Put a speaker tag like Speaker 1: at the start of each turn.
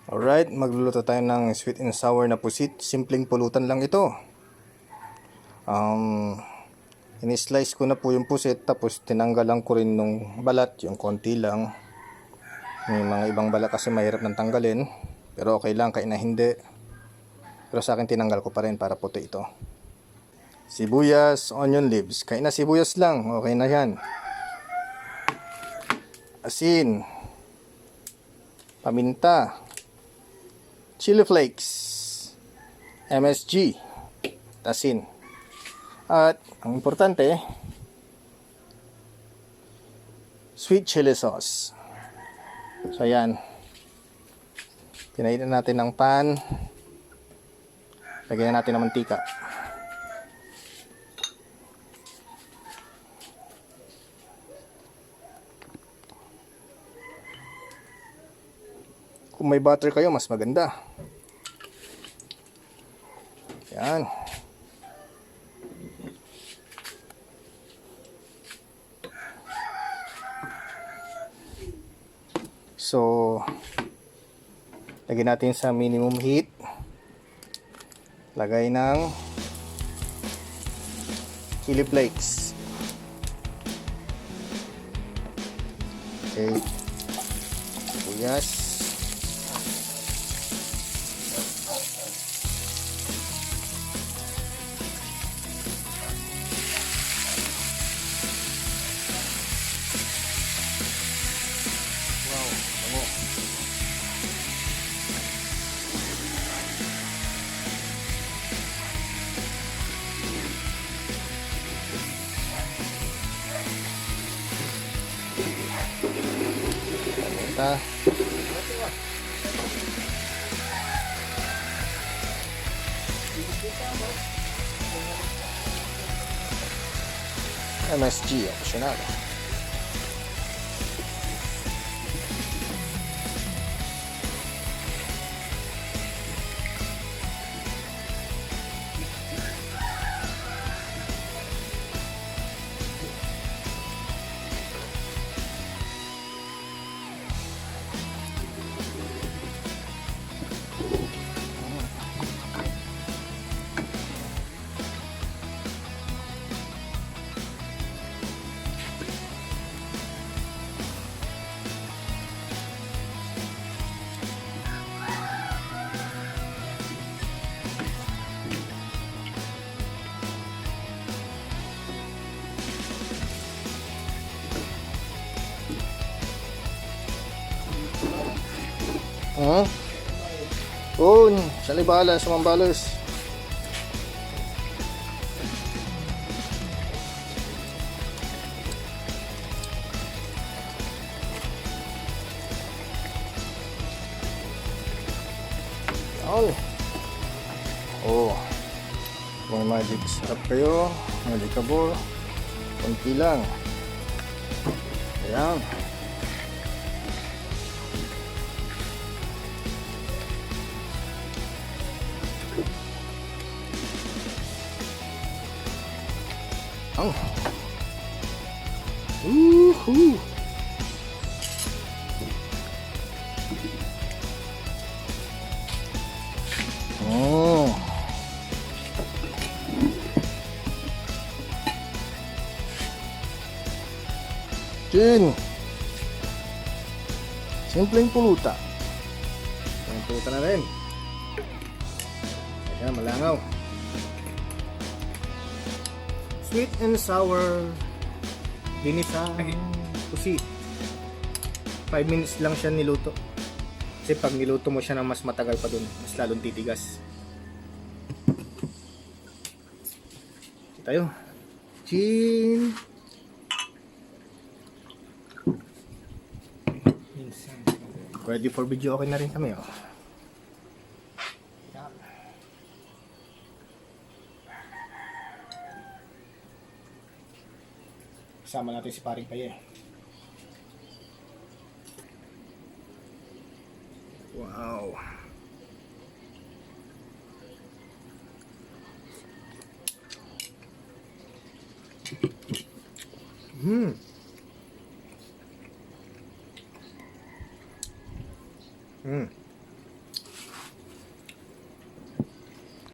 Speaker 1: Alright, magluluto tayo ng sweet and sour na pusit. Simpleng pulutan lang ito. Ini-slice ko na po yung pusit, tapos tinanggalan ko rin nung balat, yung konti lang. May mga ibang balat kasi mahirap nang tanggalin, pero okay lang kahit na hindi. Pero sa akin tinanggal ko pa rin para puti ito. Sibuyas, onion leaves. Kahit na sibuyas lang, okay na yan. Asin, paminta, chili flakes, MSG, asin. At ang importante, sweet chili sauce. So ayan, pinainitan natin ng pan, lagyan natin ng mantika. Kung may butter kayo, mas maganda. Yan. So, lagyan natin sa minimum heat. Lagay ng chili flakes. Okay. Sibuyas. MSG optional. Salibala sa mambalos. Oh, may magic sarap kayo, magic kabor, konti lang. Ayan. Oh. Woohoo. Oh. Chin. Simpleng pulutan. Simpleng pulutan na rin. Ayan, malangaw. Sweet and sour ginisang pusit. 5 minutes lang siya niluto. Kasi pag niluto mo siya na mas matagal pa dun, mas lalong titigas. Ito tayo. Chin. Ready for video, okay na rin kami, oh. Kasama natin si Paring Paye. Wow.